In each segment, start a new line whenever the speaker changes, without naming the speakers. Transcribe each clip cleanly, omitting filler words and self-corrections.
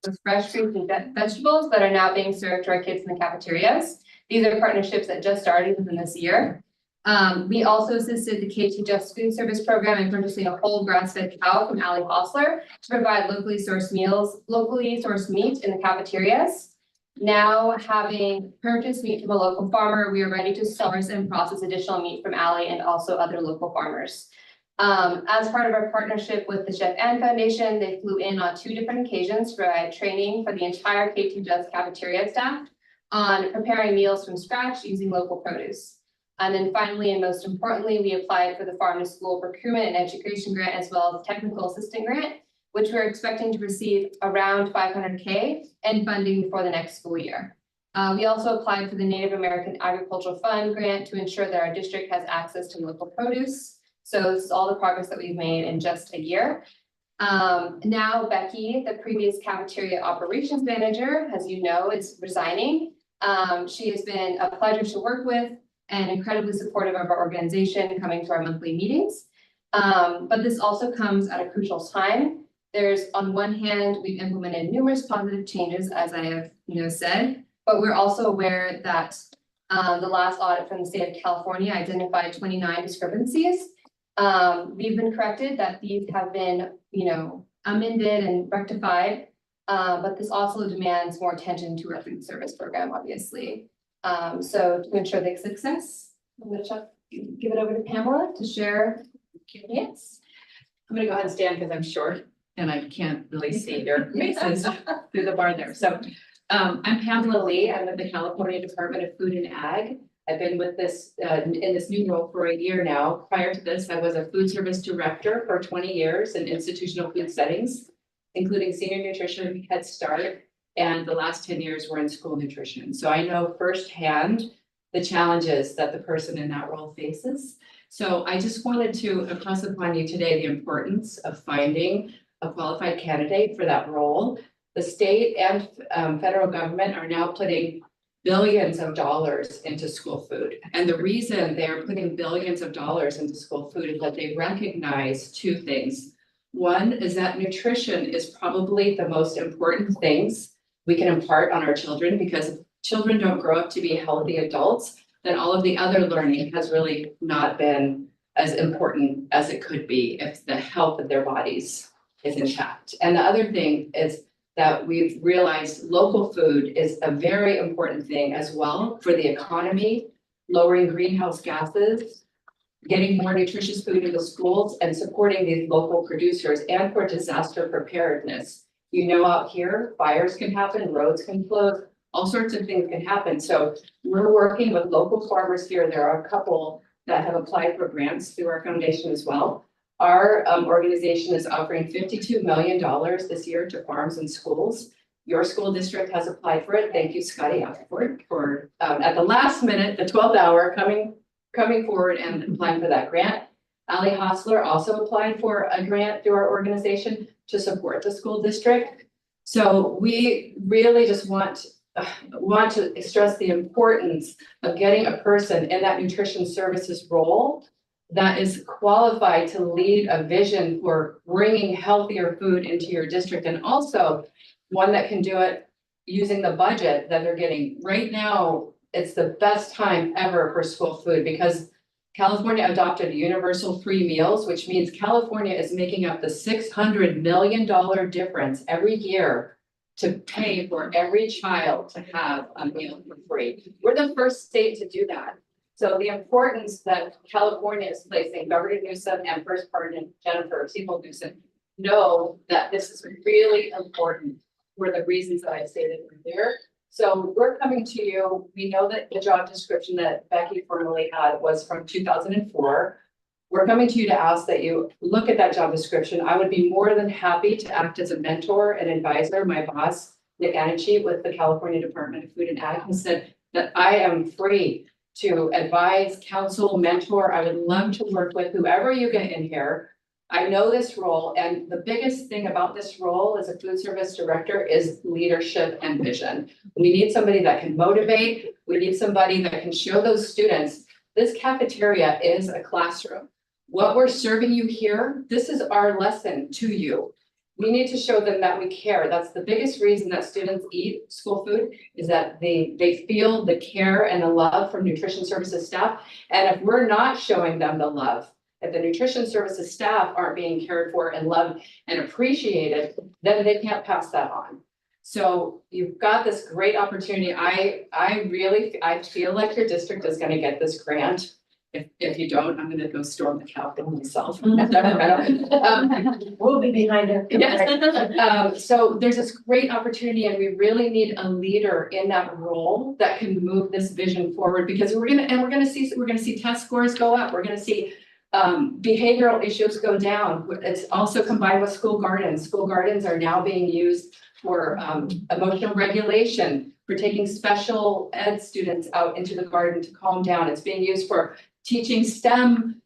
with fresh fruits and vegetables that are now being served to our kids in the cafeterias. These are partnerships that just started within this year. We also assisted the K2 Just Food Service program in purchasing a whole grass-fed cow from Ali Hostler to provide locally sourced meat in the cafeterias. Now, having purchased meat from a local farmer, we are ready to source and process additional meat from Ali and also other local farmers. As part of our partnership with the Chef Ann Foundation, they flew in on 2 different occasions for training for the entire K2 Just cafeteria staff on preparing meals from scratch using local produce. And then finally, and most importantly, we applied for the Farm to School Procurement and Education Grant as well as Technical Assistant Grant, which we're expecting to receive around $500K and funding for the next school year. We also applied for the Native American Agricultural Fund grant to ensure that our district has access to local produce. So this is all the progress that we've made in just a year. Now Becky, the previous cafeteria operations manager, as you know, is resigning. She has been a pleasure to work with and incredibly supportive of our organization, coming to our monthly meetings. But this also comes at a crucial time. There's, on one hand, we've implemented numerous positive changes, as I have said, but we're also aware that the last audit from the state of California identified 29 discrepancies. We've been corrected that these have been, amended and rectified, but this also demands more attention to our food service program, obviously. So to ensure the success, I'm going to give it over to Pamela to share Q&As.
I'm going to go ahead and stand because I'm short and I can't really see your faces through the bar there. So I'm Pamela Lee. I'm with the California Department of Food and Ag. I've been with this in this new role for a year now. Prior to this, I was a food service director for 20 years in institutional food settings, including senior nutrition, Head Start, and the last 10 years were in school nutrition. So I know firsthand the challenges that the person in that role faces. So I just wanted to impress upon you today the importance of finding a qualified candidate for that role. The state and federal government are now putting billions of dollars into school food. And the reason they're putting billions of dollars into school food is that they recognize 2 things. One is that nutrition is probably the most important things we can impart on our children, because if children don't grow up to be healthy adults, then all of the other learning has really not been as important as it could be if the health of their bodies is intact. And the other thing is that we've realized local food is a very important thing as well for the economy, lowering greenhouse gases, getting more nutritious food into schools, and supporting these local producers, and for disaster preparedness. Out here, fires can happen, roads can close, all sorts of things can happen. So we're working with local farmers here. There are a couple that have applied for grants through our foundation as well. Our organization is offering $52 million this year to farms and schools. Your school district has applied for it. Thank you, Scotty Ashford, for at the last minute, the 12th hour, coming forward and applying for that grant. Ali Hostler also applied for a grant through our organization to support the school district. So we really just want to stress the importance of getting a person in that nutrition services role that is qualified to lead a vision for bringing healthier food into your district, and also one that can do it using the budget that they're getting. Right now, it's the best time ever for school food because California adopted universal free meals, which means California is making up the $600 million difference every year to pay for every child to have a meal for free. We're the first state to do that. So the importance that California is placing, Governor Newsom and First President Jennifer Newsom know that this is really important for the reasons that I stated earlier. So we're coming to you. We know that the job description that Becky formerly had was from 2004. We're coming to you to ask that you look at that job description. I would be more than happy to act as a mentor and advisor. My boss, Nick Anici, with the California Department of Food and Ag, has said that I am free to advise, counsel, mentor. I would love to work with whoever you get in here. I know this role, and the biggest thing about this role as a food service director is leadership and vision. We need somebody that can motivate. We need somebody that can show those students this cafeteria is a classroom. What we're serving you here, this is our lesson to you. we need to show them that we care. That's the biggest reason that students eat school food, is that they feel the care and the love from nutrition services staff. And if we're not showing them the love, if the nutrition services staff aren't being cared for and loved and appreciated, then they can't pass that on. So you've got this great opportunity. I feel like your district is gonna get this grant. If you don't, I'm gonna go storm the Capitol myself.
We'll be behind it.
Yes. So there's this great opportunity, and we really need a leader in that role that can move this vision forward, because we're gonna see test scores go up. We're gonna see behavioral issues go down. It's also combined with school gardens. School gardens are now being used for emotional regulation, for taking special ed students out into the garden to calm down. It's being used for teaching STEM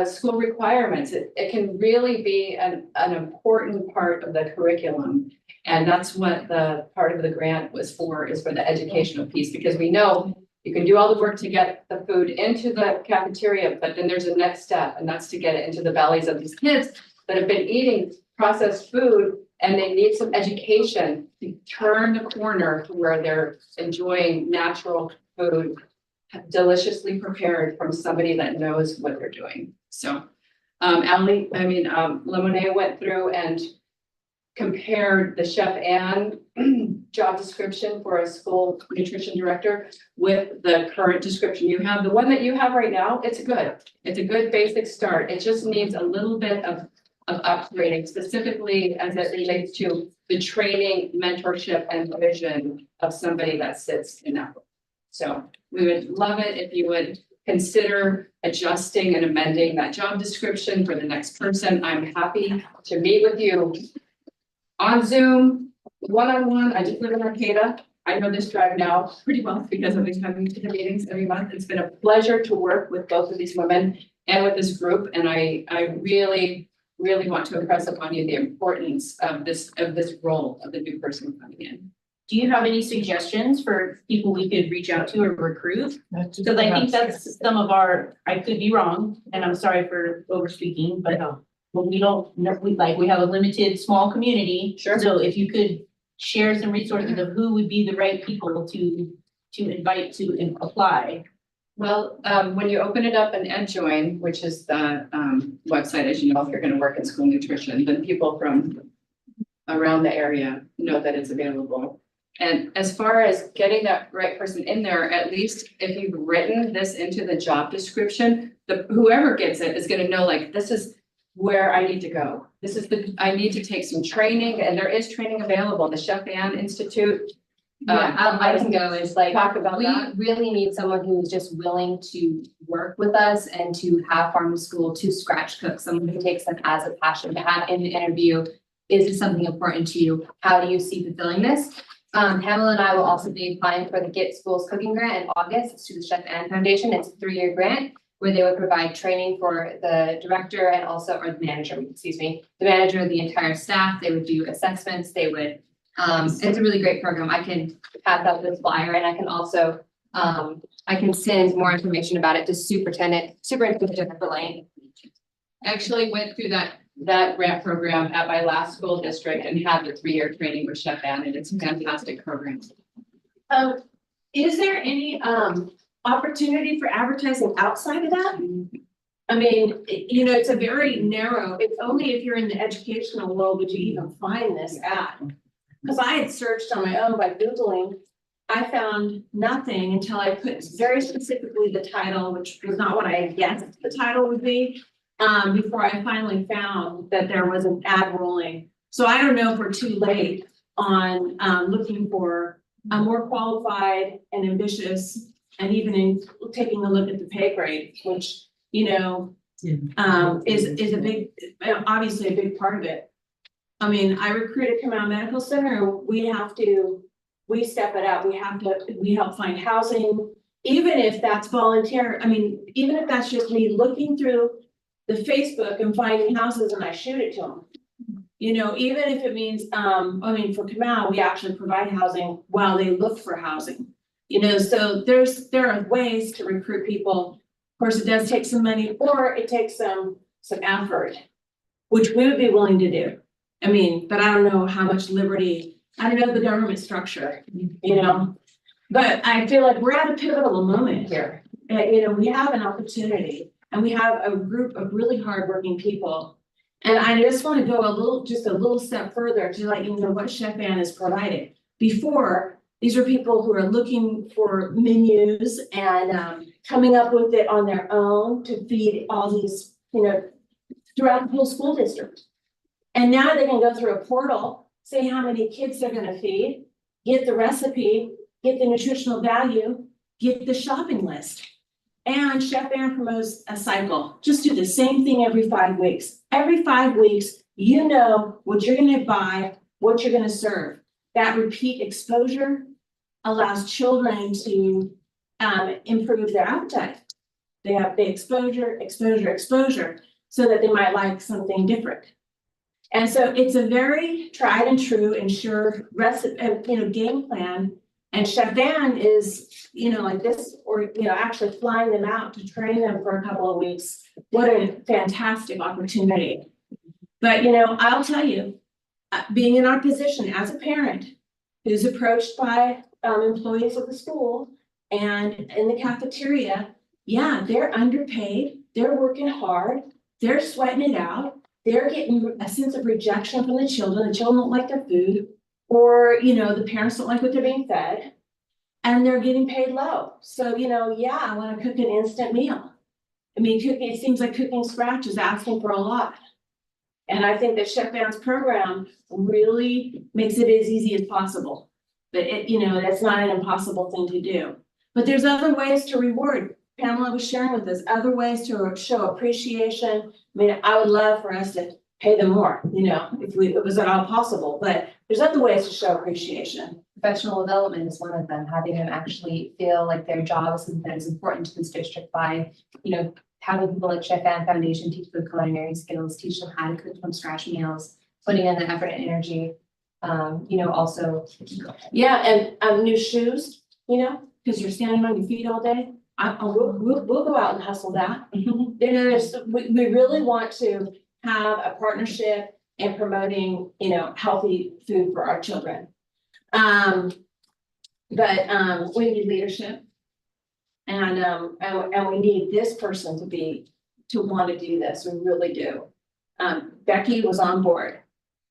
school requirements. It can really be an important part of the curriculum. And that's what the part of the grant was for, is for the educational piece, because we know you can do all the work to get the food into the cafeteria, but then there's a next step, and that's to get it into the bellies of these kids that have been eating processed food, and they need some education to turn the corner to where they're enjoying natural food, deliciously prepared from somebody that knows what they're doing. So, Lemonade went through and compared the Chef Ann job description for a school nutrition director with the current description you have. The one that you have right now, it's good. It's a good basic start. It just needs a little bit of upgrading, specifically as it relates to the training, mentorship, and vision of somebody that sits in that role. So we would love it if you would consider adjusting and amending that job description for the next person. I'm happy to meet with you on Zoom, one-on-one. I just live in Arcata. I know this drive now pretty well because I've been coming to the meetings every month. It's been a pleasure to work with both of these women and with this group. And I really want to impress upon you the importance of this role of the new person coming in.
Do you have any suggestions for people we could reach out to or recruit? Because I think that's some of our, I could be wrong, and I'm sorry for over speaking, but we have a limited small community.
Sure.
So if you could share some resources of who would be the right people to invite to apply.
Well, when you open it up in EdJoin, which is the website, as you know, if you're going to work in school nutrition, then people from around the area know that it's available. And as far as getting that right person in there, at least if you've written this into the job description, whoever gets it is going to know, like, this is where I need to go. I need to take some training, and there is training available. The Chef Ann Institute.
I can go. It's like,
Talk about
we
that.
really need someone who's just willing to work with us and to have farm to school, to scratch cook, someone who takes them as a passion, to have in the interview. Is this something important to you? How do you see fulfilling this? Pamela and I will also be applying for the Get Schools Cooking Grant in August. It's to the Chef Ann Foundation. It's a 3-year grant where they would provide training for the director and also, or the manager, the manager, the entire staff. They would do assessments. They would, it's a really great program. I can pass out this flyer, and I can also, I can send more information about it to Superintendent Jennifer Lane.
Actually went through that grant program at my last school district and had the 3-year training with Chef Ann, and it's a fantastic program.
Is there any opportunity for advertising outside of that? I mean, it's a very narrow, it's only if you're in the educational world would you even find this ad. Because I had searched on my own by Googling, I found nothing until I put very specifically the title, which was not what I had guessed the title would be, before I finally found that there was an ad rolling. So I don't know if we're too late on looking for a more qualified and ambitious, and even in taking a look at the pay grade, which, is a big, obviously a big part of it. I mean, I recruit at Kamau Medical Center. We step it up. We help find housing, even if that's volunteer. I mean, even if that's just me looking through the Facebook and finding houses and I shoot it to them. Even if it means, for Kamau, we actually provide housing while they look for housing. So there are ways to recruit people. Of course, it does take some money, or it takes some effort, which we would be willing to do. I mean, but I don't know how much liberty, I don't know the government structure, you know? But I feel like we're at a pivotal moment here. We have an opportunity and we have a group of really hardworking people. And I just want to go just a little step further to let you know what Chef Ann has provided. Before, these are people who are looking for menus and coming up with it on their own to feed all these, throughout the whole school district. And now they can go through a portal, say how many kids they're gonna feed, get the recipe, get the nutritional value, get the shopping list. And Chef Ann promotes a cycle. Just do the same thing every 5 weeks. Every 5 weeks, you know what you're gonna buy, what you're gonna serve. That repeat exposure allows children to improve their appetite. They have the exposure, so that they might like something different. And so it's a very tried and true and sure recipe, game plan. And Chef Ann is, like this, or, actually flying them out to train them for a couple of weeks. What a fantastic opportunity. But, I'll tell you, being in our position as a parent who's approached by employees of the school and in the cafeteria, yeah, they're underpaid, they're working hard, they're sweating it out. They're getting a sense of rejection from the children don't like their food, or, the parents don't like what they're being fed. And they're getting paid low. So, yeah, I want to cook an instant meal. I mean, it seems like cooking scratch is asking for a lot. And I think that Chef Ann's program really makes it as easy as possible. But that's not an impossible thing to do. But there's other ways to reward. Pamela was sharing with us other ways to show appreciation. I mean, I would love for us to pay them more, if it was at all possible, but there's other ways to show appreciation.
Professional development is one of them, having them actually feel like their job is something that is important to this district by, having people like Chef Ann Foundation teach them culinary skills, teach them how to cook from scratch meals, putting in the effort and energy. Also.
Yeah, and new shoes, because you're standing on your feet all day. We'll go out and hustle that. We really want to have a partnership in promoting, healthy food for our children. But we need leadership. And we need this person to want to do this. We really do. Becky was on board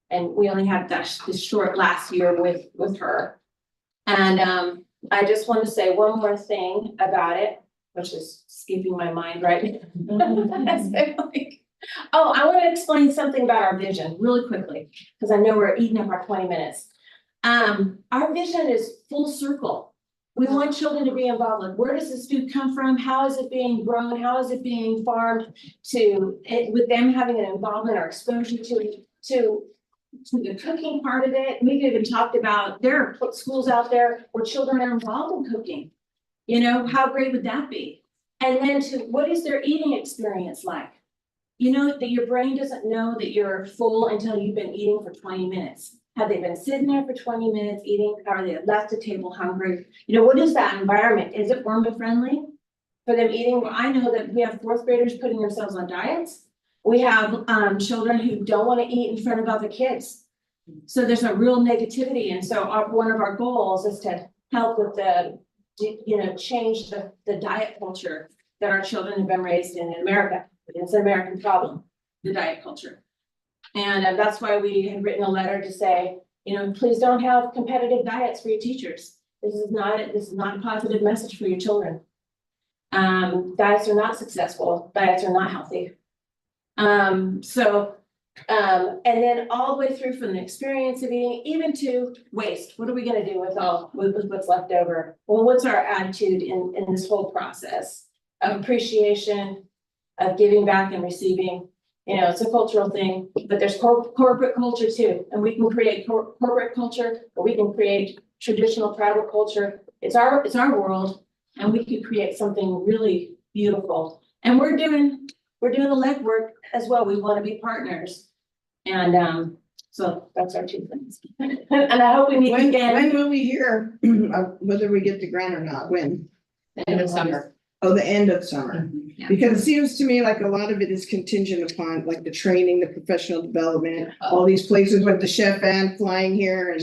and we only had this short last year with her. And I just want to say one more thing about it, which is skipping my mind right now. Oh, I want to explain something about our vision really quickly, because I know we're eating up our 20 minutes. Our vision is full circle. We want children to be involved. Like, where does this food come from? How is it being grown? How is it being farmed? With them having an involvement or exposure to the cooking part of it. We've even talked about there are schools out there where children are involved in cooking. How great would that be? And then what is their eating experience like? That your brain doesn't know that you're full until you've been eating for 20 minutes. Have they been sitting there for 20 minutes eating? Are they left the table hungry? What is that environment? Is it warm and friendly for them eating? Well, I know that we have 4th graders putting themselves on diets. We have children who don't want to eat in front of other kids. So there's a real negativity. And so one of our goals is to help with change the diet culture that our children have been raised in America. It's an American problem, the diet culture. And that's why we have written a letter to say, please don't have competitive diets for your teachers. This is not a positive message for your children. Diets are not successful. Diets are not healthy. And then all the way through from the experience of eating, even to waste. What are we going to do with what's left over? Well, what's our attitude in this whole process of appreciation, of giving back and receiving? It's a cultural thing, but there's corporate culture too. And we can create corporate culture, or we can create traditional tribal culture. It's our world, and we could create something really beautiful. And we're doing the legwork as well. We want to be partners. And so that's our 2 things. And I hope we meet again.
When will we hear whether we get the grant or not? When?
End of summer.
Oh, the end of summer.
Yeah.
Because it seems to me like a lot of it is contingent upon like the training, the professional development, all these places with the chef and flying here and.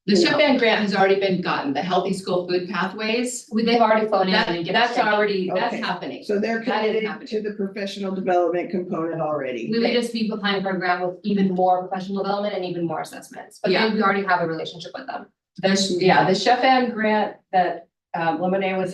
The Chef Van grant has already been gotten, the Healthy School Food Pathways.
They've already flown in
That,
and given.
that's already, that's
Okay.
happening.
So they're
That is
committed
happening.
to the professional development component already.
We would just be applying for a grant with even more professional development and even more assessments, but
Yeah.
we already have a relationship with them.
The Chef Van grant that Lemonade was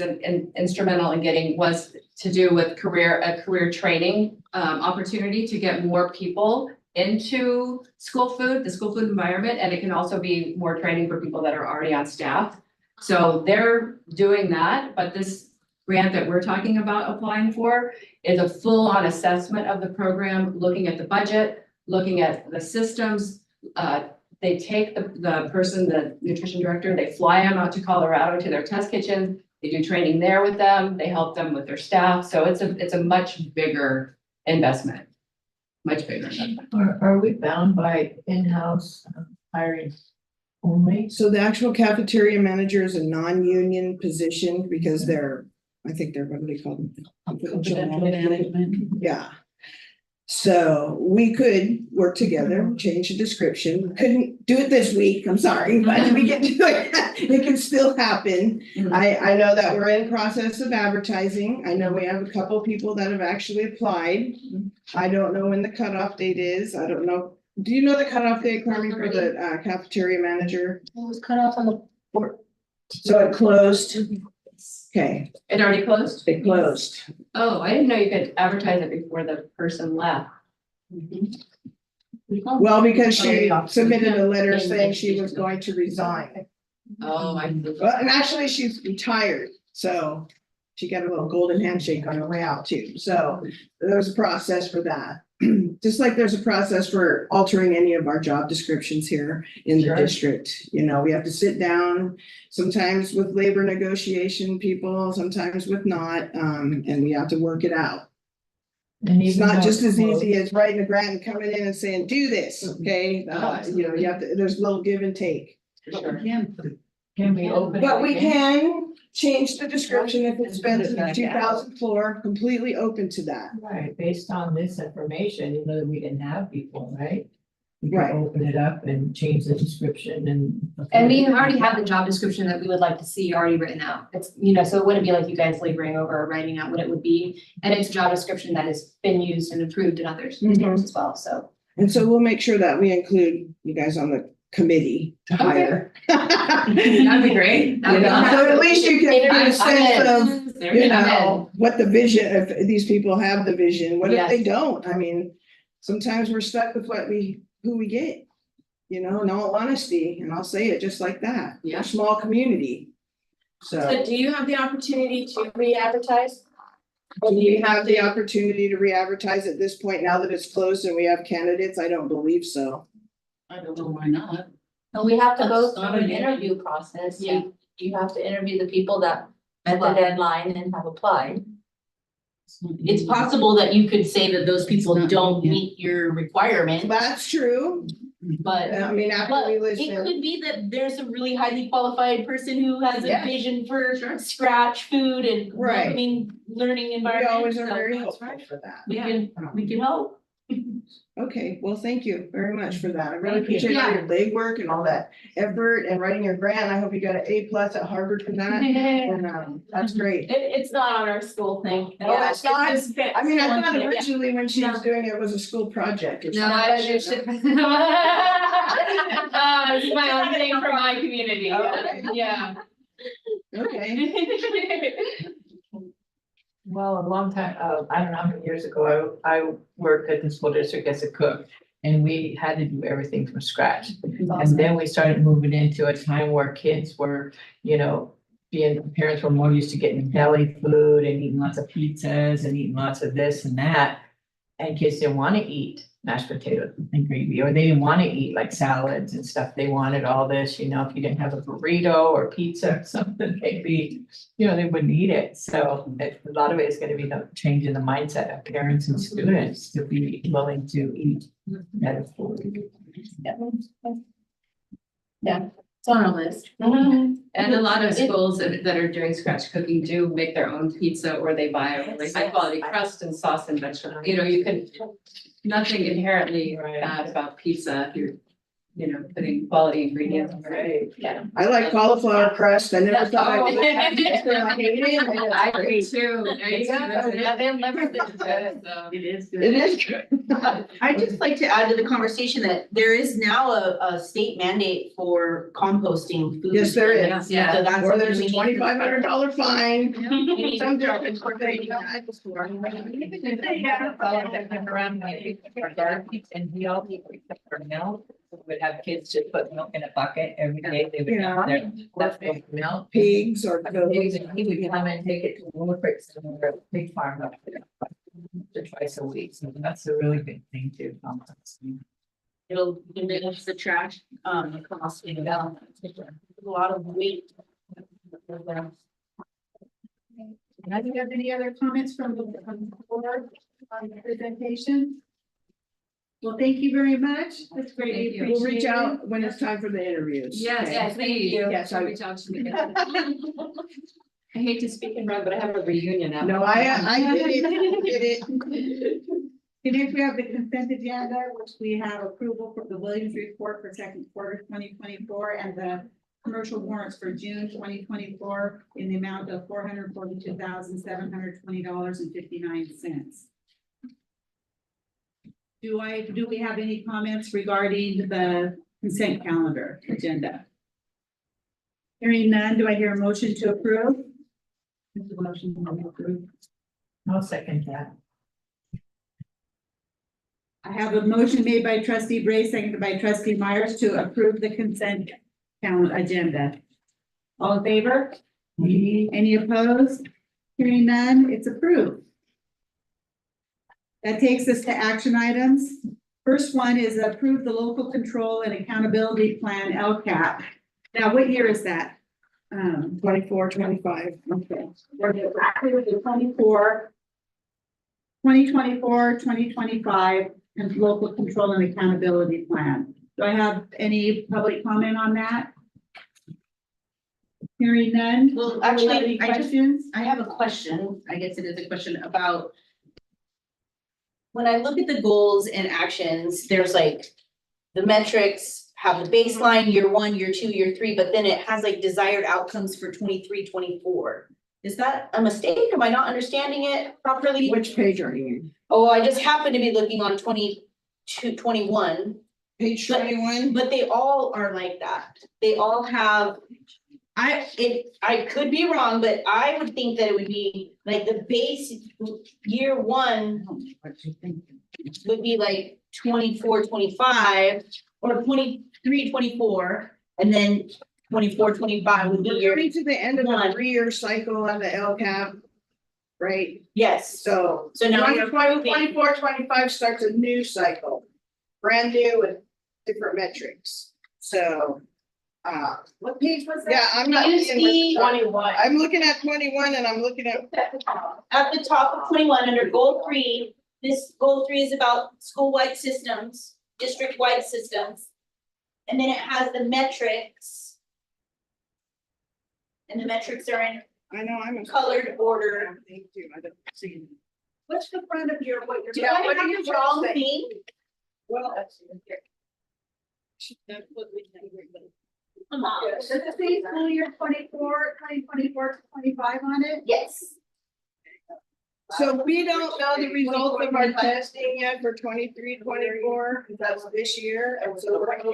instrumental in getting was to do with a career training opportunity to get more people into the school food environment, and it can also be more training for people that are already on staff. So they're doing that, but this grant that we're talking about applying for is a full-on assessment of the program, looking at the budget, looking at the systems. They take the nutrition director, they fly them out to Colorado to their test kitchen. They do training there with them. They help them with their staff. So it's a much bigger investment. Much bigger investment.
Are we bound by in-house hiring only?
So the actual cafeteria manager is a non-union position because I think they're, what do they call them? Confidential management. Yeah. So we could work together, change the description. We couldn't do it this week, I'm sorry, but we can do it. It can still happen. I know that we're in process of advertising. I know we have a couple of people that have actually applied. I don't know when the cutoff date is. I don't know. Do you know the cutoff date, Carmen, for the cafeteria manager?
It was cut off on the board.
So it closed. Okay,
It already closed?
it closed.
Oh, I didn't know you could advertise it before the person left.
Well, because she submitted a letter saying she was going to resign.
Oh, I.
Well, and actually, she's retired, so she got a little golden handshake on her way out too. So there's a process for that. Just like there's a process for altering any of our job descriptions here in the
Sure.
district. You know, we have to sit down, sometimes with labor negotiation people, sometimes with not, and we have to work it out.
And
It's
even
not
though
just as
closed-
easy as writing a grant and coming in and saying, do this, okay? You know, you have to, there's a little give and take.
Sure.
Can we open?
But
it
we
again?
can change the description if it's been to the 2000 floor, completely open to that.
Right, based on this information, you know, that we didn't have before, right? We can
Right.
open it up and change the description and.
And we already have the job description that we would like to see already written out. It's, you know, so it wouldn't be like you guys laboring over writing out what it would be. And it's a job description that has been used and approved in others
Mhm.
as well, so.
And so we'll make sure that we include you guys on the committee to hire.
That'd be great.
You know, so at least you can get a sense of,
There
you
you go.
know, what the vision, if these people have the vision, what if
Yes.
they don't? I mean, sometimes we're stuck with who we get. You know, in all honesty, and I'll say it just like that. We're
Yeah.
a small community. So
So do you have the opportunity to re-advertise?
do we have the opportunity to re-advertise at this point now that it's closed and we have candidates? I don't believe so.
I don't know why not.
And we have to go
That's
through
not
an
an
interview process.
Yeah.
You have to interview the people that met the deadline and have applied.
It's possible that you could say that those people
It's not-
don't
yeah.
meet your requirement,
That's true.
but.
I mean, after
But
we
it
listen.
could be that there's a really highly qualified person who has a
Yeah.
vision for scratch food and
Right.
welcoming learning
We
environment.
always are
so
very
that's
helpful
right.
for that.
We can help.
Okay, well, thank you very much for that. I really
Thank you.
appreciate all your legwork and all that effort and writing your grant. I hope you got an A+ at Harvard for that. And that's great.
It's not on our school thing.
Oh, it's not?
just-
I mean, I thought
Yeah.
originally when she was doing it was a school project. or
No,
something.
I just. This is my own thing for my community,
Okay.
yeah.
Okay,
Well, a long time, I don't know how many years ago, I worked at the school district as a cook. And we had to do everything from scratch. And then we started moving into a time where kids were, you know, parents were more used to getting deli food and eating lots of pizzas and eating lots of this and that. And kids didn't want to eat mashed potatoes and gravy, or they didn't want to eat like salads and stuff. They wanted all this, you know, if you didn't have a burrito or pizza or something, maybe, you know, they wouldn't eat it. So a lot of it is going to be the change in the mindset of parents and students to be willing to eat better food.
Yeah. It's on our list.
And a lot of schools that are doing scratch cooking do make their own pizza or they buy a really high quality crust and sauce and vegetable. You know, you can, nothing inherently bad about pizza if you're, you know, putting quality ingredients.
Right.
Yeah.
I like cauliflower crust. I never thought I would.
Oh.
I hate it.
I agree too. There you go.
Yeah, they'll never do that.
So,
It is good.
It is good.
I'd just like to add to the conversation that there is now a state mandate for composting food.
Yes, there is.
Yeah.
So that's
Or
something
there's
we
a
need to-
$2,500 fine.
we need to
Some
start
districts are paying that.
Around my garbage and we all people except for milk, would have kids just put milk in a bucket every day. They would have their leftover milk.
Pigs or
Pigs,
goats.
and he would come and take it to Woodbridge, and we're a pig farm up there. Twice a week, so that's a really good thing too.
It'll diminish the trash, costing down. A lot of weight.
Do you have any other comments from the board on the presentation? Well, thank you very much. That's greatly
Thank you.
We'll reach
appreciated.
out when it's time for the interviews.
yes,
Okay.
please.
Yes, I-
Reach out to me. I hate to speak and run, but I have a reunion now.
No, I did it.
And next we have the consent agenda, which we have approval for the Williams report for second quarter 2024 and the commercial warrants for June 2024 in the amount of $442,720.59. Do we have any comments regarding the consent calendar agenda? Hearing none, do I hear a motion to approve? Motion to approve.
I'll second that.
I have a motion made by trustee Bray, seconded by trustee Myers to approve the consent calendar agenda. All in favor? Any opposed? Hearing none, it's approved. That takes us to action items. First one is approve the local control and accountability plan, LCAP. Now, what year is that?
24, 25.
Okay. We're gonna approve the 2024, 2025, and local control and accountability plan. Do I have any public comment on that? Hearing none?
Well,
Do we have
actually,
any
I just-
questions?
I have a question, I guess it is a question about. When I look at the goals and actions, there's like, the metrics have the baseline, year 1, year 2, year 3, but then it has like desired outcomes for 23, 24. Is that a mistake? Am I not understanding it properly?
Which page are you in?
Oh, I just happen to be looking on 22, 21,
Page 21?
but they all are like that. They all have. I could be wrong, but I would think that it would be like the base year 1 would be like 24, 25 or 23, 24, and then 24, 25 would be
We're
year.
coming to the end of the
One.
3-year cycle on the LCAP, right?
Yes,
So.
So now we're
24, 25 starts a new cycle, brand new with different metrics. So,
what page was that?
yeah, I'm not.
You
seeing
see-
what-
21.
I'm looking at 21 and I'm looking at,
At the top of 21, under goal 3, this goal 3 is about school-wide systems, district-wide systems. And then it has the metrics. And the metrics are in
I know, I'm.
colored order.
Thank you, I don't see.
What's the front of your, what you're?
Do I have the wrong thing?
Well,
Come on.
Does it say school year 2024 to 25 on it?
Yes.
so we don't know the results of our testing yet for 23, 24, because that's this year, and so we're gonna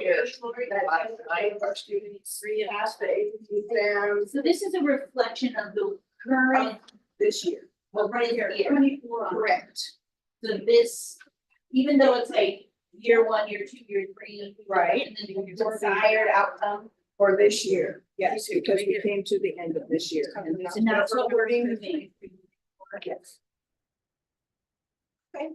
that our students repass the ACT exams
So this is a reflection of the current,
this year.
well, right here.
24.
Correct.
So this, even though it's like year 1, year 2, year 3.
Right.
And then the desired outcome.
For this year, yes, because we came to the end of this year. And
And that's what we're
doing.
approving.
Yes. Okay.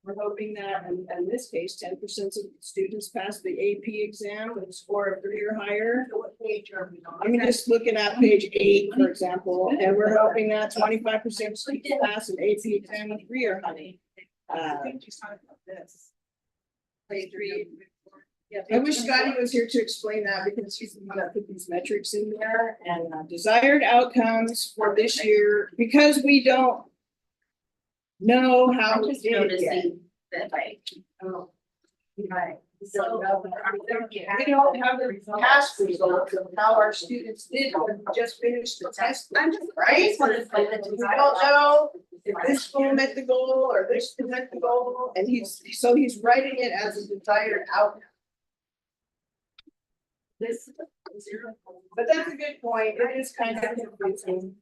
We're hoping that, in this case, 10% of students pass the AP exam with a score of 3 or higher.
What page are we on?
I'm just looking at page 8, for example, and we're hoping that 25% of students pass an AP exam with 3 or higher.
I think you started with this. Page 3.
I wish Scotty was here to explain that because he's the one that put these metrics in there and desired outcomes for this year, because we don't know how
I'm
we
just
did it yet.
noticing that like, oh, right. So,
We don't have the past results of how our students did when we just finished the test.
I'm just, I
Right?
just wanted to like the
We
design.
don't know if this school met the goal or this school met the goal, and he's writing it as a desired outcome.
This.
But that's a good point. It is kind of confusing.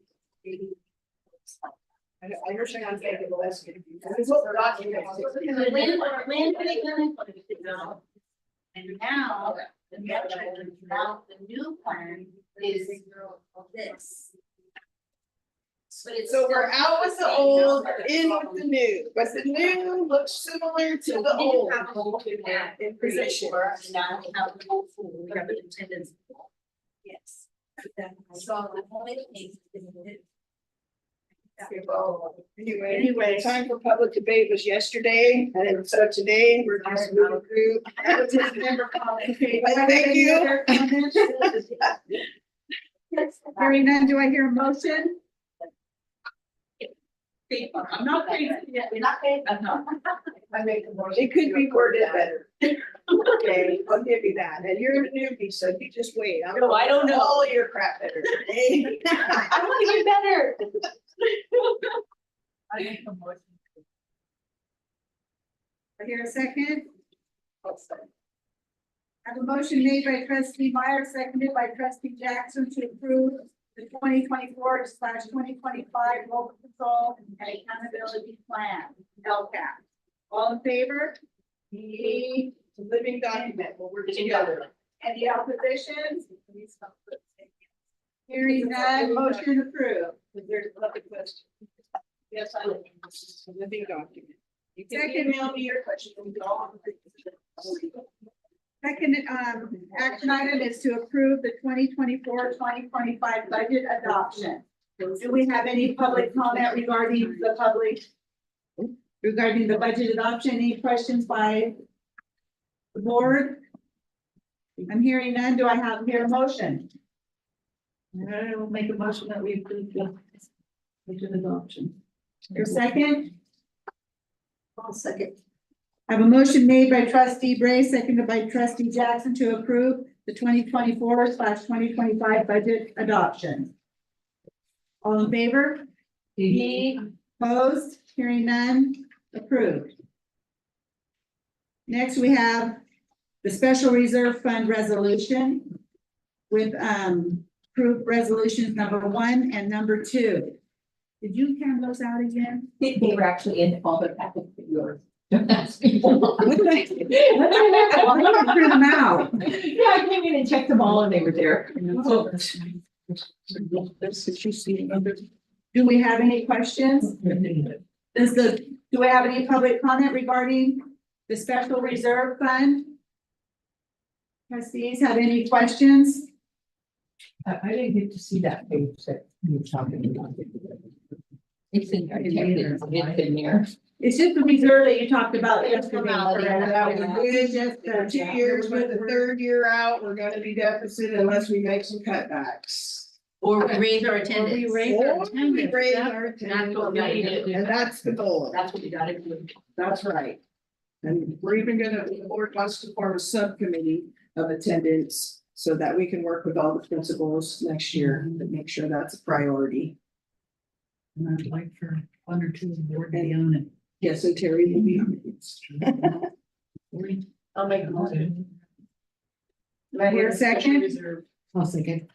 I wish I could take it less confusing. It's what we're documenting.
When are they gonna put it down? And now, now the new plan is this. But it's.
So we're out with the old, in with the new, but the new looks similar to the old. In position.
Now we have the whole school, we have the attendance. Yes. So the only thing is.
Anyway, time for public debate was yesterday, and so today we're just moving through.
Okay,
But
do I have
thank
any
you.
other comments? Hearing none, do I hear a motion?
I'm not crazy yet, we're not crazy.
I make a motion. It could be worded better. Okay, I'll give you that. And you're a newbie, so you just wait.
No, I don't know.
All your crap better.
I want to get better.
I make a motion.
I hear a second. I have a motion made by trustee Meyer, seconded by trustee Jackson to approve the 2024/2025 local control and accountability plan, LCAP. All in favor?
It's a living document, we'll work together.
Any opposition? Hearing none, motion approved.
There's another question. Yes, I will. This is a living document. You can
Second.
email me your question.
Second, action item is to approve the 2024/2025 budget adoption. Do we have any public comment regarding the budget adoption? Any questions by the board? I'm hearing none. Do I have here a motion? I will make a motion that we approve the budget adoption. Your second?
I'll second.
I have a motion made by trustee Bray, seconded by trustee Jackson to approve the 2024/2025 budget adoption. All in favor? Opposed? Hearing none? Approved. Next, we have the special reserve fund resolution with approved resolutions number 1 and number 2. Did you hand those out again?
They were actually in all the packets that yours. Don't ask me.
Print them out.
Yeah, I came in and checked them all and they were there.
Do we have any questions? Do we have any public comment regarding the special reserve fund? Trustees have any questions?
I didn't get to see that page that you were talking about.
It's in your attendance, it's in there.
It's just the reserve that you talked about yesterday.
Formality.
correct?
That was good, just 2 years, with the third year out, we're gonna be deficit unless we make some cutbacks.
Or we raise our
Or
attendance.
we raise our
Or we
attendance.
raise
That's-
our
That's what we gotta do.
And that's the goal.
That's what we gotta do.
That's right. And we're even gonna, the board wants to form a subcommittee of attendance so that we can work with all the principals next year to make sure that's a priority.
And I'd like for 1 or 2 of the board to be on it.
Yes, and Terry will be on it.
I'll make a motion.
Do I hear a second?
I'll second.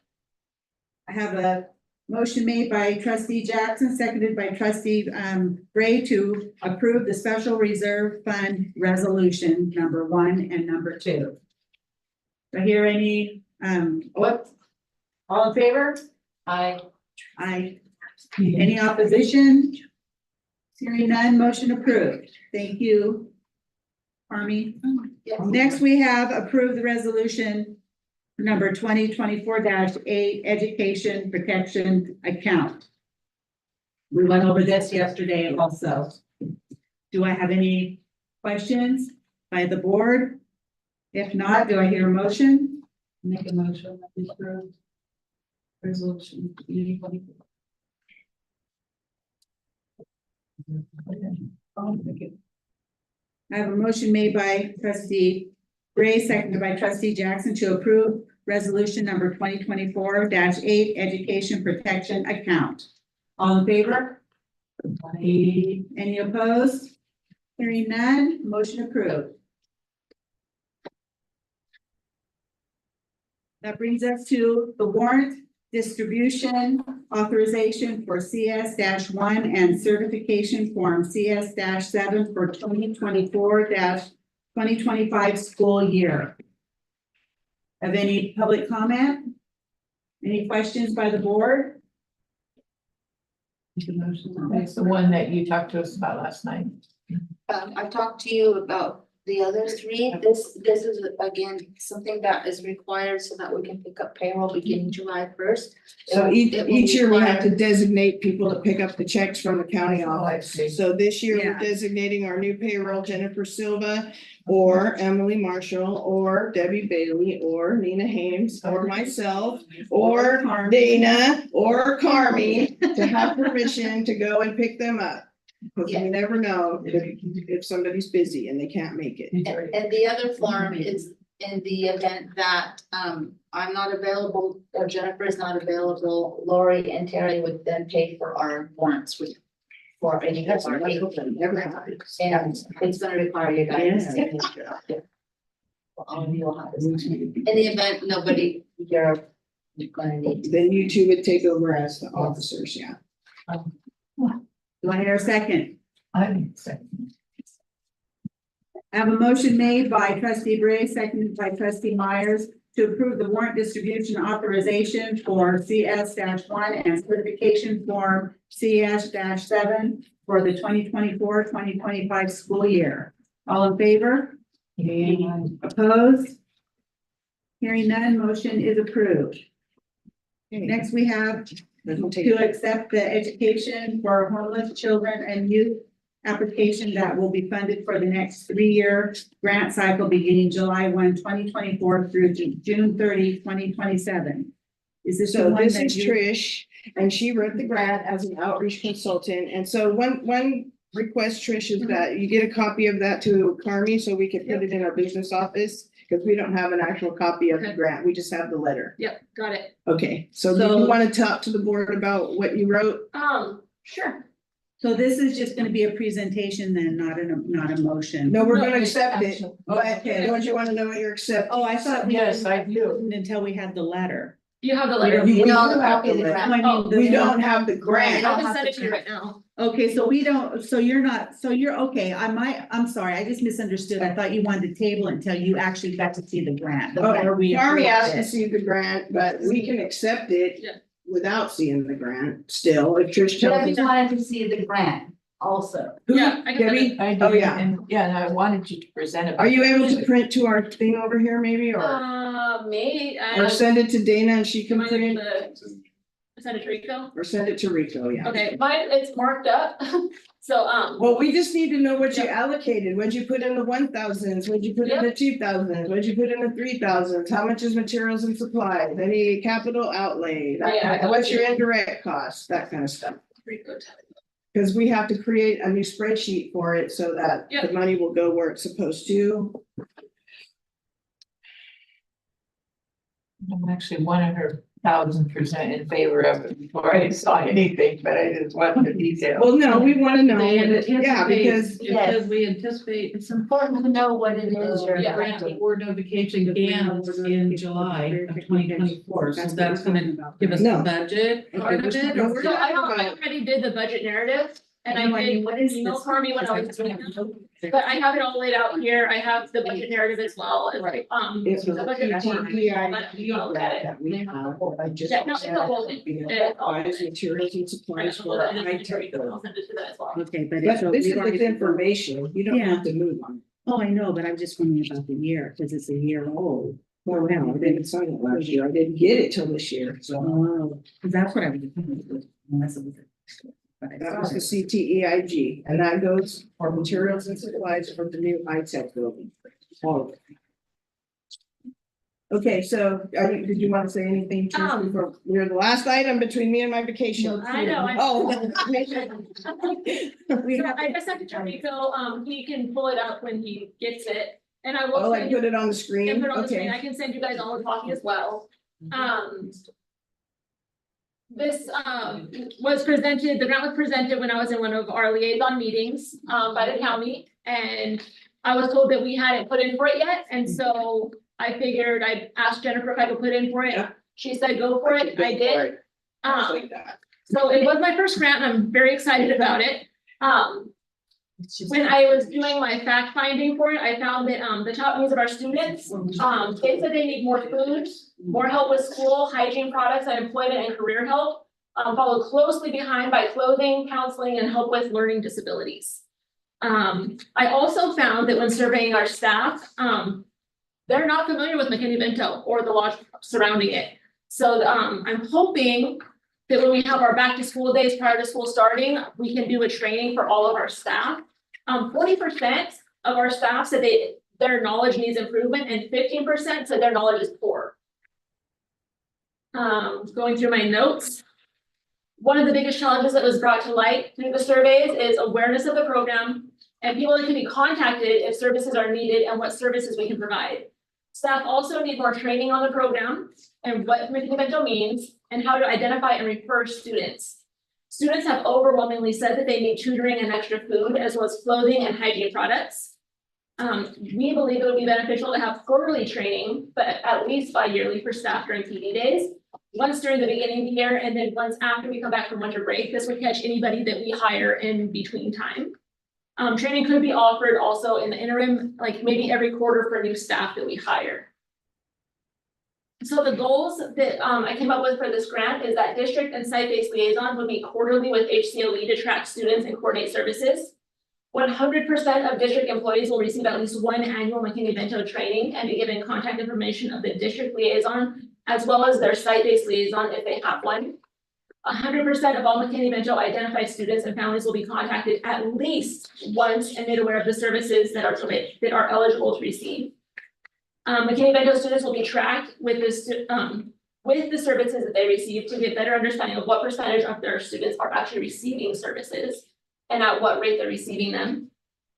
I have a motion made by trustee Jackson, seconded by trustee Gray to approve the special reserve fund resolution number 1 and number 2. Do I hear any, what? All in favor? Aye. Any opposition? Hearing none, motion approved. Thank you. Army. Next, we have approved the resolution number 2024-8 education protection account. We went over this yesterday also. Do I have any questions by the board? If not, do I hear a motion?
Make a motion that we approve resolution 2024.
I have a motion made by trustee Gray, seconded by trustee Jackson to approve resolution number 2024-8, education protection account. All in favor? Any opposed? Hearing none, motion approved. That brings us to the warrant distribution authorization for CS-1 and certification form CS-7 for 2024-2025 school year. Have any public comment? Any questions by the board?
It's the one that you talked to us about last night.
I talked to you about the other three. This is again, something that is required so that we can pick up payroll beginning July 1st.
So each
It will
year we have to
require-
designate people to pick up the checks from the county
Oh, I
office.
see.
So this year we're
Yeah.
designating our new payroll, Jennifer Silva, or Emily Marshall, or Debbie Bailey, or Nina Hames, or myself, or Dana, or Carmi, to have permission to go and pick them up. Because you never know if somebody's busy and they can't make it.
And the other form is in the event that I'm not available or Jennifer is not available, Lori and Terry would then pay for our warrants with. For any of our
Never happens.
and it's gonna require you guys. All of you will have this. In the event nobody, you're gonna need.
Then you two would take over as the officers, yeah.
Do I hear a second?
I didn't say.
I have a motion made by trustee Bray, seconded by trustee Myers to approve the warrant distribution authorization for CS-1 and certification form CS-7 for the 2024-2025 school year. All in favor? Opposed? Hearing none, motion is approved. Next, we have to accept the education for homeless children and youth application that will be funded for the next 3-year grant cycle beginning July 1, 2024 through June 30, 2027. Is this the
So
one
this
that
is
you?
Trish, and she wrote the grant as an outreach consultant, and so one request, Trish, is that you get a copy of that to Carmi, so we can put it in our business office, because we don't have an actual copy of the
Okay.
grant, we just have the letter.
Yep, got it.
Okay, so do you want to talk to the board about what you wrote?
Sure.
So this is just gonna be a presentation then, not a motion?
No, we're
No,
gonna
it's
accept it,
actual-
but
Okay.
don't you want to know what you're accepting?
Oh, I thought we
Yes, I do.
didn't until we had the letter.
You have the
We
letter.
don't have the letter.
I mean,
We
the-
don't have the
I
grant.
can send it to you right now.
Okay, so we don't, so you're not, so you're, okay, I'm sorry, I just misunderstood. I thought you wanted to table it until you actually got to see the grant.
Oh,
before we
Carmi
approved
asked to
it.
see the grant, but we can accept it
Yeah.
without seeing the grant still, if Trish tells
Debbie
us.
wanted to see the grant also.
Who-
Yeah, I can send
Debbie,
I
Oh,
did,
yeah.
and I wanted you to present it.
are you able to print to our thing over here maybe, or
May,
send it to Dana and she
am
can
I able
print?
to send it to Rico?
Or send it to Rico, yeah.
Okay, mine, it's marked up, so,
Well, we just need to know what you allocated, what'd you put in the 1,000s, what'd you put in the 2,000s, what'd you put in the 3,000s, how much is materials and supplies, any capital outlay? that
Yeah,
kind of- What's your indirect cost, that kind of stuff.
Rico.
Cause we have to create a new spreadsheet for it so that the
Yep.
money will go where it's supposed to.
I'm actually 100,000% in favor of it before I saw anything, but I just wanted the details.
Well, no, we wanna know,
They
yeah,
anticipate-
because
Yes.
Because we anticipate
It's important to know what it is you're
Yeah,
granting.
board notification ends in July of 2024, so that's gonna give us
No.
the budget part of it,
No,
or?
we're
So
not
I
talking about-
already did the budget narrative, and
No, I
I
mean,
did
what is
email
this?
Carmi when I was doing it. But I have it all laid out here, I have the budget narrative as well, and
Right.
the
It's a
budget.
TPI that we have, I just.
Yeah, no, it's a whole thing. It's all-
Supplies, materials and supplies for our high tech
I'll
building.
send it to that as well.
Okay, but.
But
it's-
this
we've
is
already-
with information, you don't have to move on.
Oh, I know, but I'm just wondering about the year, because it's a year old.
Well, no, I didn't sign it last year, I didn't get it till this year, so.
Oh, because that's what I was. Unless it was. But I
That
saw
was the
it.
CTEIG, and that goes for materials and supplies for the new high tech building. All of it. Okay, so did you want to say anything? Trish, before- You're the last item between me and my vacation.
I know.
Oh.
I just sent it to Rico, he can pull it up when he gets it, and I will.
Oh,
send
like
you-
put it on the
and
screen?
put it on the screen.
Okay.
I can send you guys all a copy as well. This was presented, the grant was presented when I was in one of our liaison meetings by the county. And I was told that we hadn't put in for it yet, and so I figured I'd ask Jennifer if I could put in for it.
Yeah.
She said, go for it, I did.
Like that.
So it was my first grant, and I'm very excited about it. When I was doing my fact finding for it, I found that the top needs of our students, they said they need more food, more help with school, hygiene products, and employment and career help. Followed closely behind by clothing, counseling, and help with learning disabilities. I also found that when surveying our staff, they're not familiar with McKinney-Vento or the lodge surrounding it. So I'm hoping that when we have our back to school days prior to school starting, we can do a training for all of our staff. 40% of our staff said their knowledge needs improvement, and 15% said their knowledge is poor. Going through my notes. One of the biggest challenges that was brought to light through the surveys is awareness of the program and people that can be contacted if services are needed and what services we can provide. Staff also need more training on the program and what McKinney-Vento means and how to identify and refer students. Students have overwhelmingly said that they need tutoring and extra food, as well as clothing and hygiene products. We believe it would be beneficial to have quarterly training, but at least bi-yearly for staff during PD days. Once during the beginning of the year, and then once after we come back from winter break. This would catch anybody that we hire in between time. Training could be offered also in the interim, like maybe every quarter for new staff that we hire. So the goals that I came up with for this grant is that district and site-based liaisons would meet quarterly with HCLE to track students and coordinate services. 100% of district employees will receive at least one annual McKinney-Vento training and be given contact information of the district liaison, as well as their site-based liaison if they have one. 100% of all McKinney-Vento identified students and families will be contacted at least once and made aware of the services that are eligible to receive. McKinney-Vento students will be tracked with the services that they receive to get better understanding of what percentage of their students are actually receiving services and at what rate they're receiving them.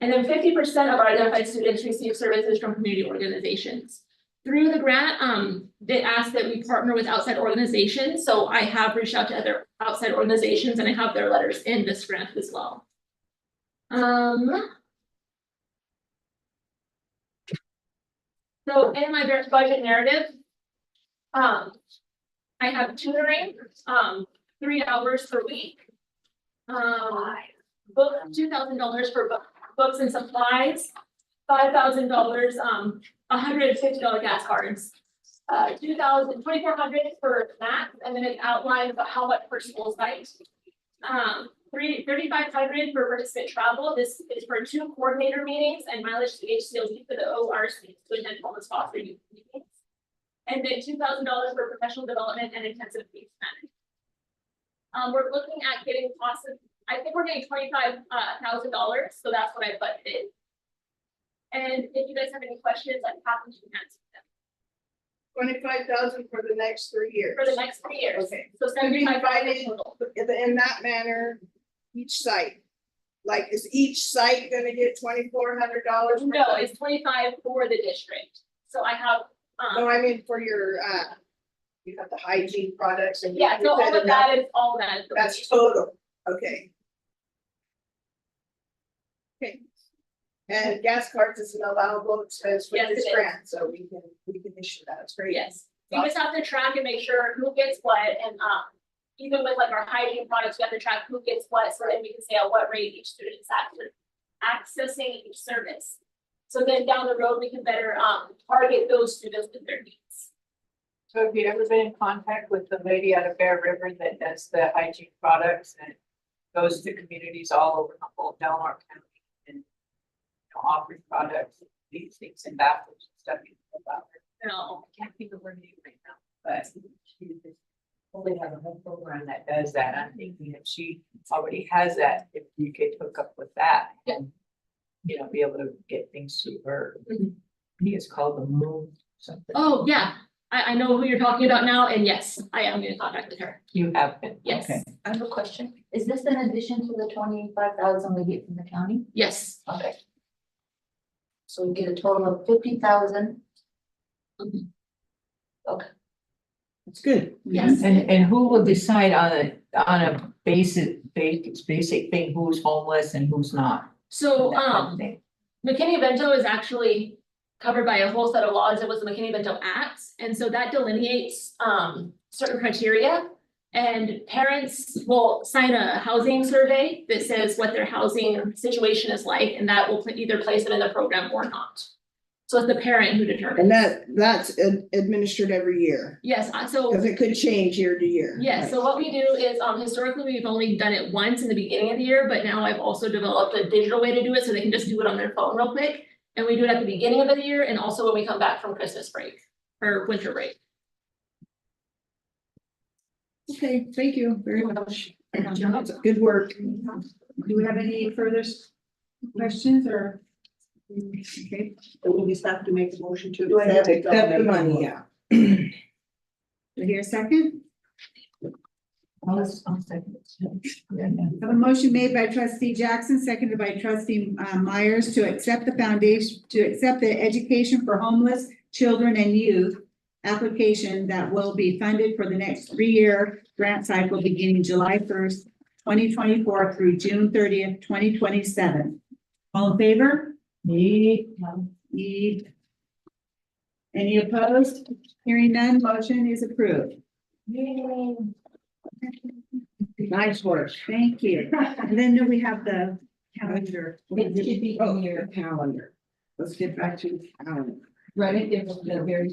And then 50% of our identified students receive services from community organizations. Through the grant, they asked that we partner with outside organizations. So I have reached out to other outside organizations and I have their letters in this grant as well. So in my budget narrative, I have tutoring, 3 hours per week. Book $2,000 for books and supplies, $5,000, $150 gas cards, $2,400 for math, and then it outlines about how much per school site. $3,500 for participant travel. This is for 2 coordinator meetings and mileage to HCLC for the ORC, so attend homeless foster youth meetings. And then $2,000 for professional development and intensive case management. We're looking at getting I think we're getting $25,000, so that's what I budgeted. And if you guys have any questions, I'm happy to answer them.
25,000 for the next 3 years.
For the next 3 years.
Okay.
So
Could you
75,000
divide it
total.
in that manner, each site? Like, is each site gonna get $2,400?
No, it's 25 for the district. So I have,
No, I mean for your, you have the hygiene products and.
yeah, so all of that is all that.
That's total, okay. Okay. And gas cards is an allowable expense for
Yes,
this
it is.
grant, so we can issue that, it's great.
Yes, you just have to track and make sure who gets what, and even with like our hygiene products, we have to track who gets what, so that we can say at what rate each student is accessing each service. So then down the road, we can better target those students with their needs.
So have you ever been in contact with the lady out of Bear River that does the hygiene products and goes to communities all over Humboldt, Delaware County and offers products, these things in bathrooms and stuff? You know about her?
No,
I can't think of her name right now, but she just only have a whole program that does that. I'm thinking if she already has that, if you could hook up with that and, you know, be able to get things to her. I think it's called the Moon something.
Oh, yeah, I know who you're talking about now, and yes, I am gonna contact with her,
You have been?
yes,
Okay.
I have a question. Is this in addition to the 25,000 we get from the county?
yes.
Okay. So we get a total of 50,000.
It's good.
Yes.
And who will decide on a basic thing, who's homeless and who's not?
So,
That kind of thing.
McKinney-Vento is actually covered by a whole set of laws. It was the McKinney-Vento Act, and so that delineates, certain criteria. And parents will sign a housing survey that says what their housing situation is like, and that will either place them in the program or not. So it's the parent who determines.
And that's administered every year,
Yes, so.
because it could change year to year.
Yes, so what we do is, historically, we've only done it once in the beginning of the year, but now I've also developed a digital way to do it, so they can just do it on their phone real quick. And we do it at the beginning of the year and also when we come back from Christmas break or winter break.
Okay, thank you very much. Good work.
Do we have any further questions or? Okay,
We just have to make a motion to.
Do I have to accept the money? Yeah.
do I hear a second?
I'll second it. Yeah, yeah.
I have a motion made by trustee Jackson, seconded by trustee Myers to accept the foundation, to accept the education for homeless children and youth application that will be funded for the next 3-year grant cycle beginning July 1st, 2024 through June 30th, 2027. All in favor? Any opposed? Hearing none, motion is approved.
Nice work.
Thank you. And then do we have the calendar?
It should be on your calendar. Let's get back to the calendar.
Right, it was very.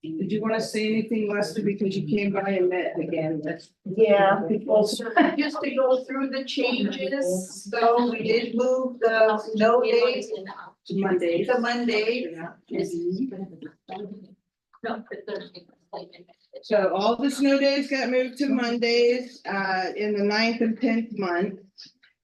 Did you want to say anything, Leslie, because you came by and met again?
Yeah, people, just to go through the changes, so we did move the snow days
To Monday.
to Monday.
No,
So all the snow days got moved to Mondays, in the 9th and 10th month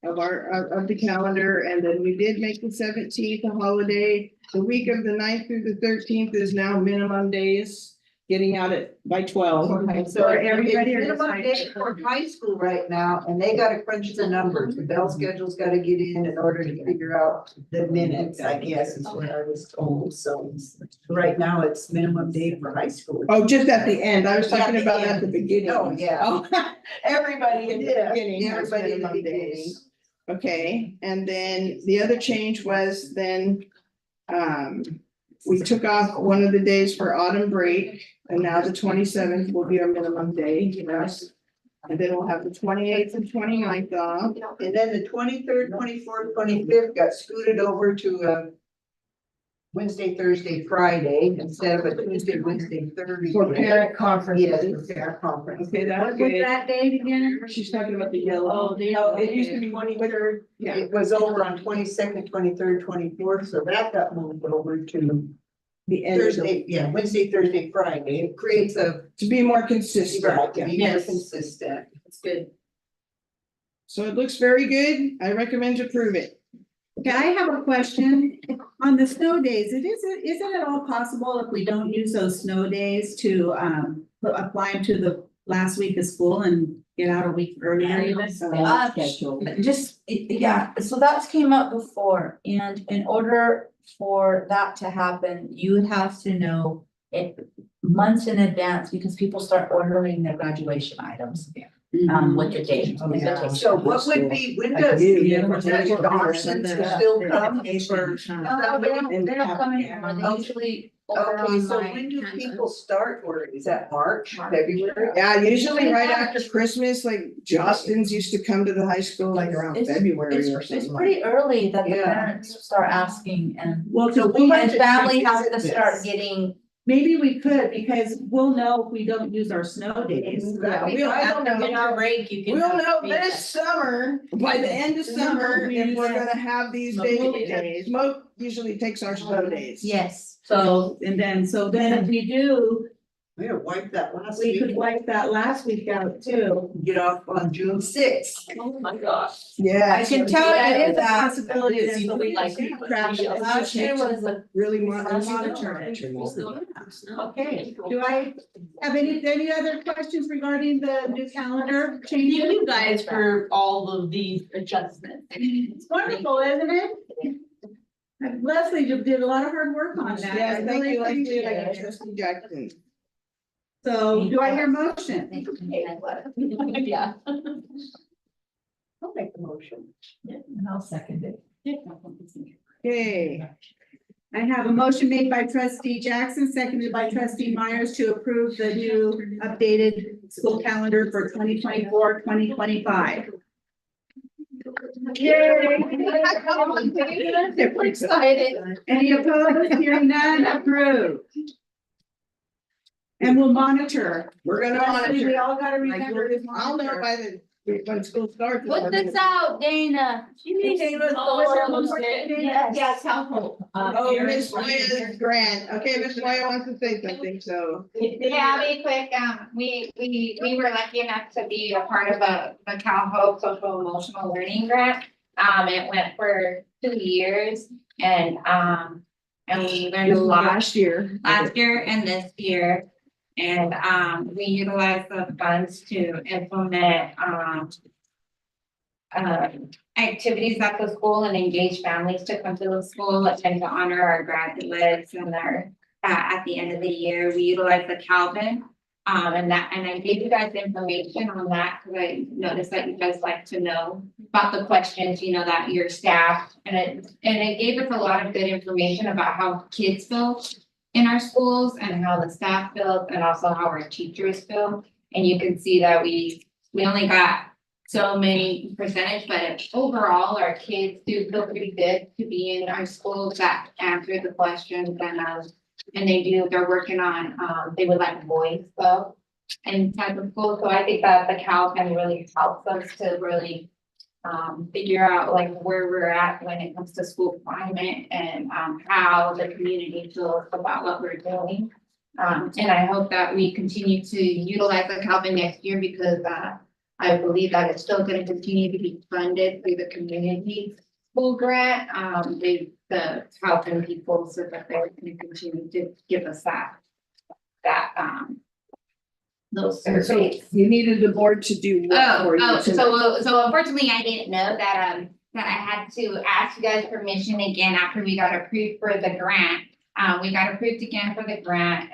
of of the calendar, and then we did make the 17th a holiday. The week of the 9th through the 13th is now minimum days, getting out by 12.
Okay, so everybody minimum day for high school right now, and they gotta crunch the numbers. The bell schedule's gotta get in order to figure out the minutes, I guess, is what I was told. So right now, it's minimum day for high school.
Oh, just at the end. I was
Yeah,
talking
the
about at
end.
the beginning.
Oh, yeah.
Oh, everybody in the
Yeah,
beginning. has
everybody in the
minimum
beginning.
days. Okay, and then the other change was then, we took off one of the days for autumn break, and now the 27th will be our minimum day, yes. And then we'll have the 28th and 29th off.
And then the 23rd, 24th, 25th got scooted over to Wednesday, Thursday, Friday, instead of a Tuesday, Wednesday, Thursday.
For parent conferences.
Yes, for parent conference.
Okay, that's
What was
good.
that date again?
She's talking about the yellow.
Oh, the
No,
yellow.
it used to be 23rd.
Yeah.
It was over on 22nd, 23rd, 24th, so that got moved over to
The end of the,
Thursday, yeah, Wednesday, Thursday, Friday. It creates a,
to be more consistent.
right, to be more
Yes.
consistent.
It's good.
So it looks very good. I recommend you approve it.
Okay, I have a question. On the snow days, isn't it all possible if we don't use those snow days to apply them to the last week of school and get out a week earlier even?
Yeah, so that's came up before, and in order for that to happen, you would have to know it months in advance, because people start ordering their graduation items. With the date.
Oh, yeah.
So what would be, when does the options still come for?
They don't come in, they usually order
Okay, so
online.
when do people start ordering? Is that March, February?
Yeah, usually right after Christmas, like Jostens used to come to the high school like around
It's-
February or
It's
something.
pretty early that the
Yeah.
parents start asking, and
Well,
So
we,
we-
and family has to
This.
start getting.
maybe we could, because we'll know if we don't use our snow days.
Yeah, we'll know.
break, you
We'll know this summer, by the end of summer, if we're gonna have these days. Smoke usually takes our snow days.
Yes.
So, and then, so then if we do
We gotta wipe that last
We could
week,
wipe that last week out too.
get off on June sixth.
Oh my gosh.
Yeah.
I can tell
That
you
is a
that
possibility.
See the way like.
last year was a
Really
Monitor Okay, do I have any other questions regarding the new calendar
Thank
changes?
you guys for all of these adjustments.
It's wonderful, isn't it? Leslie, you did a lot of hard work on that. I
Yeah, thank
really
you,
appreciate
Leslie,
it.
Trustee Jackson.
So do I hear motion?
Yeah.
I'll make the motion.
And I'll second it.
Okay,
I have a motion made by trustee Jackson, seconded by trustee Myers to approve the new updated school calendar for 2024-2025.
They're excited.
Any opposed? Hearing none, approved. And we'll monitor.
We're gonna
Leslie, we
monitor.
all gotta remember to
I'll know
monitor.
by when school starts.
Put this out, Dana.
Yeah, tell hope.
Oh, Miss Moya's grant. Okay, Miss Moya wants to say something, so.
Yeah, I'll be quick. We were lucky enough to be a part of the Cal Hope Social Emotional Learning Grant. It went for 2 years and we learned a lot
Last year.
last year and this year. And we utilized the funds to implement activities at the school and engage families to come to the school, attend to honor our graduates and their at the end of the year. We utilize the Calvin. And I gave you guys information on that because I noticed that you guys like to know about the questions, you know, that your staff and it gave us a lot of good information about how kids feel in our schools and how the staff feels and also how our teachers feel. And you can see that we only got so many percentage, but overall, our kids do feel pretty good to be in our schools that answer the questions and they're working on, they would like voice though inside the school. So I think that the Cal can really helps us to really figure out like where we're at when it comes to school climate and how the community feels about what we're doing. And I hope that we continue to utilize the Calvin next year because I believe that it's still going to continue to be funded through the community school grant. The Calvin people so that they're going to continue to give us those
So
surveys.
you needed the board to do what for you tonight?
So unfortunately, I didn't know that I had to ask you guys permission again after we got approved for the grant. We got approved again for the grant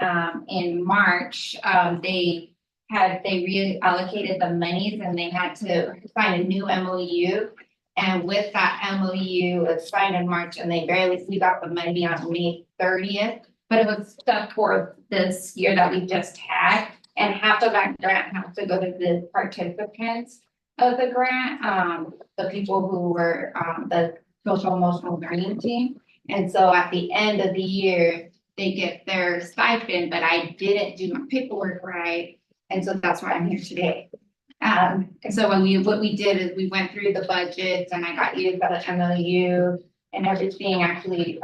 in March. They reallocated the monies and they had to sign a new MOU. And with that MOU, it was signed in March and we got the money on May 30th. But it was stuff for this year that we just had. And half of that grant has to go to the participants of the grant, the people who were the social emotional learning team. And so at the end of the year, they get their stipend, but I didn't do my paperwork right. And so that's why I'm here today. And so what we did is we went through the budgets and I got you the MOU and everything actually,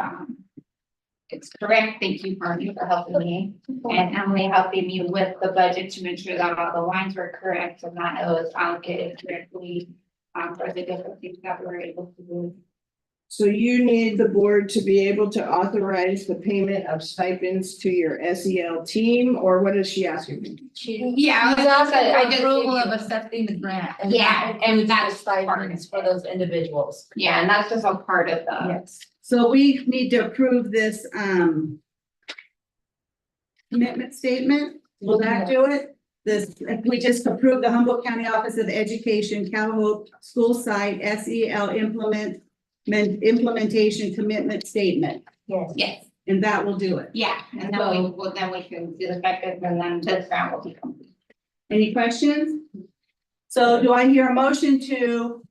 it's correct. Thank you, Barney, for helping me. And Emily helping me with the budget to ensure that all the lines were correct and that it was allocated correctly for the different things that we were able to do.
So you need the board to be able to authorize the payment of stipends to your SEL team, or what is she asking?
Yeah, I just
Approval of accepting the grant. And
Yeah,
that
and
includes
that's
the stipends for those individuals.
Yeah, and that's just a part of the.
Yes.
So we need to approve this commitment statement. Will that do it? If we just approve the Humboldt County Office of Education, Cal Hope School Site SEL implementation commitment statement,
Yes,
and that will do it.
yeah, and then we can do the effective and then this grant will be complete.
Any questions? So do I hear a motion to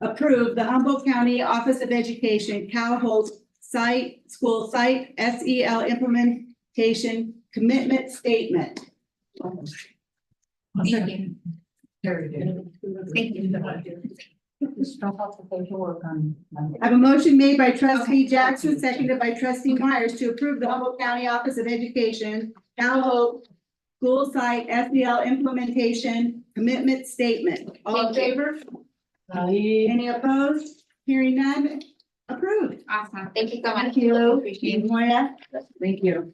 approve the Humboldt County Office of Education, Cal Hope Site, School Site, SEL implementation commitment statement?
Thank you.
Very good.
Thank you.
I have a motion made by trustee Jackson, seconded by trustee Myers to approve the Humboldt County Office of Education, Cal Hope school site SEL implementation commitment statement. All in
Thank
favor? Any opposed? Hearing none, approved.
Awesome. Thank you so much.
Thank you. Moya. Thank you.